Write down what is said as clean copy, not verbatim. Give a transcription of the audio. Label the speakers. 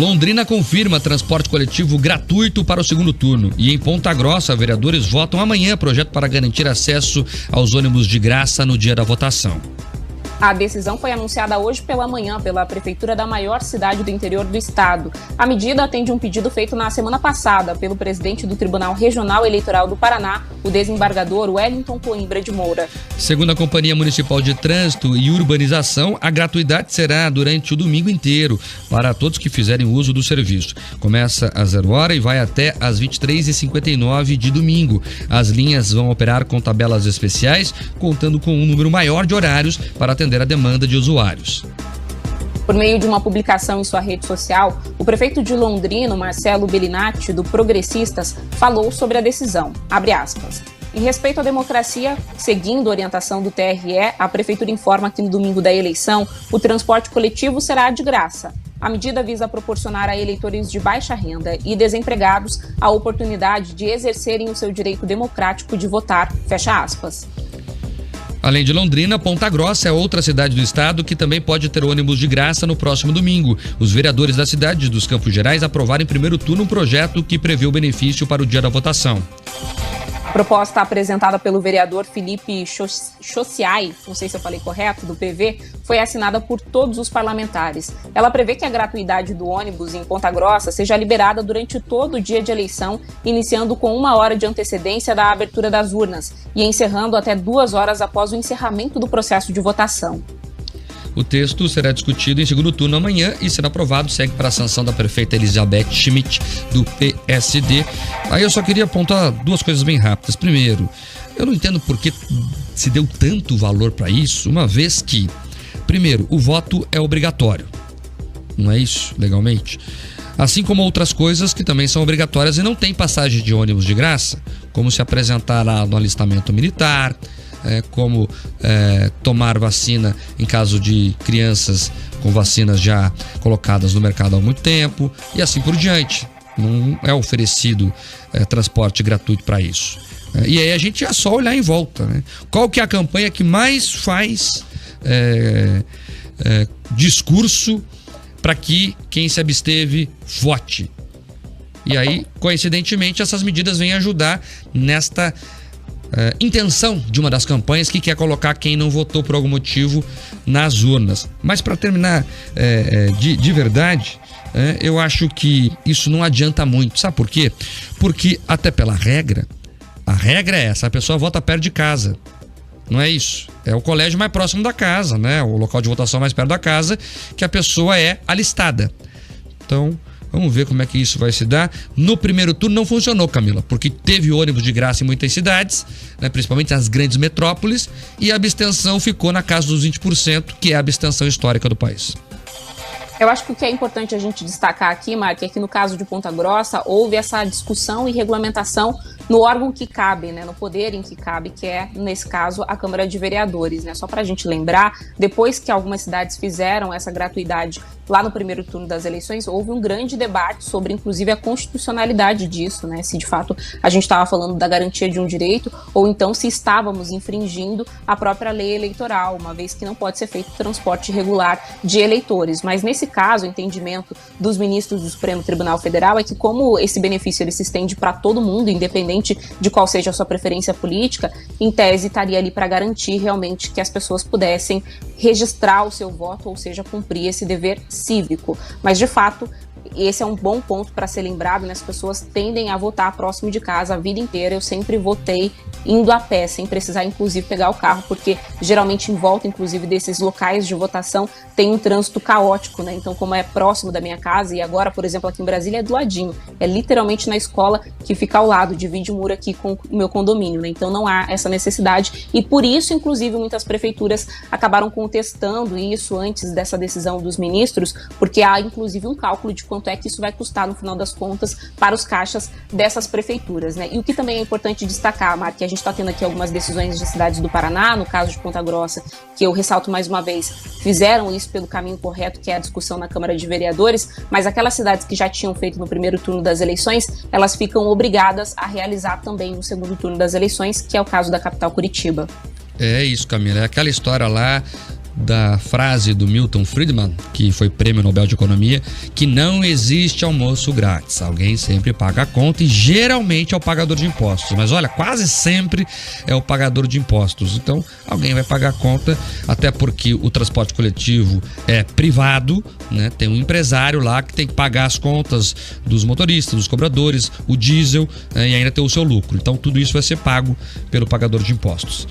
Speaker 1: Londrina confirma transporte coletivo gratuito para o segundo turno. E em Ponta Grossa, vereadores votam amanhã projeto para garantir acesso aos ônibus de graça no dia da votação.
Speaker 2: A decisão foi anunciada hoje pela manhã pela prefeitura da maior cidade do interior do estado. A medida atende um pedido feito na semana passada pelo presidente do Tribunal Regional Eleitoral do Paraná, o desembargador Wellington Coimbra de Moura.
Speaker 1: Segundo a Companhia Municipal de Trânsito e Urbanização, a gratuidade será durante o domingo inteiro para todos que fizerem uso do serviço. Começa às 0h e vai até às 23h59 de domingo. As linhas vão operar com tabelas especiais, contando com um número maior de horários para atender a demanda de usuários.
Speaker 2: Por meio de uma publicação em sua rede social, o prefeito de Londrina, Marcelo Bellinati, do Progressistas, falou sobre a decisão. Abre aspas. Em respeito à democracia, seguindo a orientação do TRE, a prefeitura informa que no domingo da eleição, o transporte coletivo será de graça. A medida visa proporcionar a eleitores de baixa renda e desempregados a oportunidade de exercerem o seu direito democrático de votar. Fecha aspas.
Speaker 1: Além de Londrina, Ponta Grossa é outra cidade do estado que também pode ter ônibus de graça no próximo domingo. Os vereadores da cidade dos Campos Gerais aprovaram em primeiro turno um projeto que prevê o benefício para o dia da votação.
Speaker 2: A proposta apresentada pelo vereador Felipe Chociai, não sei se eu falei correto, do PV, foi assinada por todos os parlamentares. Ela prevê que a gratuidade do ônibus em Ponta Grossa seja liberada durante todo o dia de eleição, iniciando com 1 hora de antecedência da abertura das urnas e encerrando até 2 horas após o encerramento do processo de votação.
Speaker 1: O texto será discutido em segundo turno amanhã e será aprovado, segue para a sanção da prefeita Elizabeth Schmidt, do PSD. Aí eu só queria apontar 2 coisas bem rápidas. Primeiro, eu não entendo por que se deu tanto valor para isso, uma vez que, primeiro, o voto é obrigatório. Não é isso, legalmente? Assim como outras coisas que também são obrigatórias e não tem passagem de ônibus de graça, como se apresentar lá no alistamento militar, como tomar vacina em caso de crianças com vacinas já colocadas no mercado há muito tempo e assim por diante. Não é oferecido transporte gratuito para isso. E aí a gente é só olhar em volta, né? Qual que é a campanha que mais faz discurso para que quem se absteve vote? E aí, coincidentemente, essas medidas vêm ajudar nesta intenção de uma das campanhas que quer colocar quem não votou por algum motivo nas urnas. Mas para terminar de verdade, eu acho que isso não adianta muito. Sabe por quê? Porque até pela regra, a regra é essa: a pessoa vota perto de casa. Não é isso. É o colégio mais próximo da casa, né? O local de votação mais perto da casa que a pessoa é alistada. Então, vamos ver como é que isso vai se dar. No primeiro turno não funcionou, Camila, porque teve ônibus de graça em muitas cidades, né, principalmente nas grandes metrópoles, e a abstenção ficou na casa dos 20%, que é a abstenção histórica do país.
Speaker 2: Eu acho que o que é importante a gente destacar aqui, Mark, é que no caso de Ponta Grossa houve essa discussão e regulamentação no órgão que cabe, né, no poder em que cabe, que é, nesse caso, a Câmara de Vereadores, né? Só para a gente lembrar, depois que algumas cidades fizeram essa gratuidade lá no primeiro turno das eleições, houve um grande debate sobre, inclusive, a constitucionalidade disso, né? Se de fato a gente estava falando da garantia de um direito ou então se estávamos infringindo a própria lei eleitoral, uma vez que não pode ser feito transporte regular de eleitores. Mas nesse caso, o entendimento dos ministros do Supremo Tribunal Federal é que, como esse benefício ele se estende para todo mundo, independente de qual seja a sua preferência política, em tese estaria ali para garantir realmente que as pessoas pudessem registrar o seu voto, ou seja, cumprir esse dever cívico. Mas, de fato, esse é um bom ponto para ser lembrado, né? As pessoas tendem a votar próximo de casa a vida inteira. Eu sempre votei indo a pé, sem precisar, inclusive, pegar o carro, porque geralmente em volta, inclusive, desses locais de votação tem um trânsito caótico, né? Então, como é próximo da minha casa, e agora, por exemplo, aqui em Brasília é do ladinho, é literalmente na escola que fica ao lado, divide o muro aqui com o meu condomínio, né? Então não há essa necessidade, e por isso, inclusive, muitas prefeituras acabaram contestando isso antes dessa decisão dos ministros, porque há, inclusive, um cálculo de quanto é que isso vai custar, no final das contas, para os caixas dessas prefeituras, né? E o que também é importante destacar, Mark, que a gente está tendo aqui algumas decisões de cidades do Paraná, no caso de Ponta Grossa, que eu ressalto mais uma vez, fizeram isso pelo caminho correto, que é a discussão na Câmara de Vereadores, mas aquelas cidades que já tinham feito no primeiro turno das eleições, elas ficam obrigadas a realizar também no segundo turno das eleições, que é o caso da capital Curitiba.
Speaker 1: É isso, Camila, é aquela história lá, da frase do Milton Friedman, que foi prêmio Nobel de Economia, que não existe almoço grátis. Alguém sempre paga a conta e geralmente é o pagador de impostos. Mas olha, quase sempre é o pagador de impostos. Então, alguém vai pagar a conta, até porque o transporte coletivo é privado, né? Tem um empresário lá que tem que pagar as contas dos motoristas, dos cobradores, o diesel, e ainda ter o seu lucro. Então, tudo isso vai ser pago pelo pagador de impostos.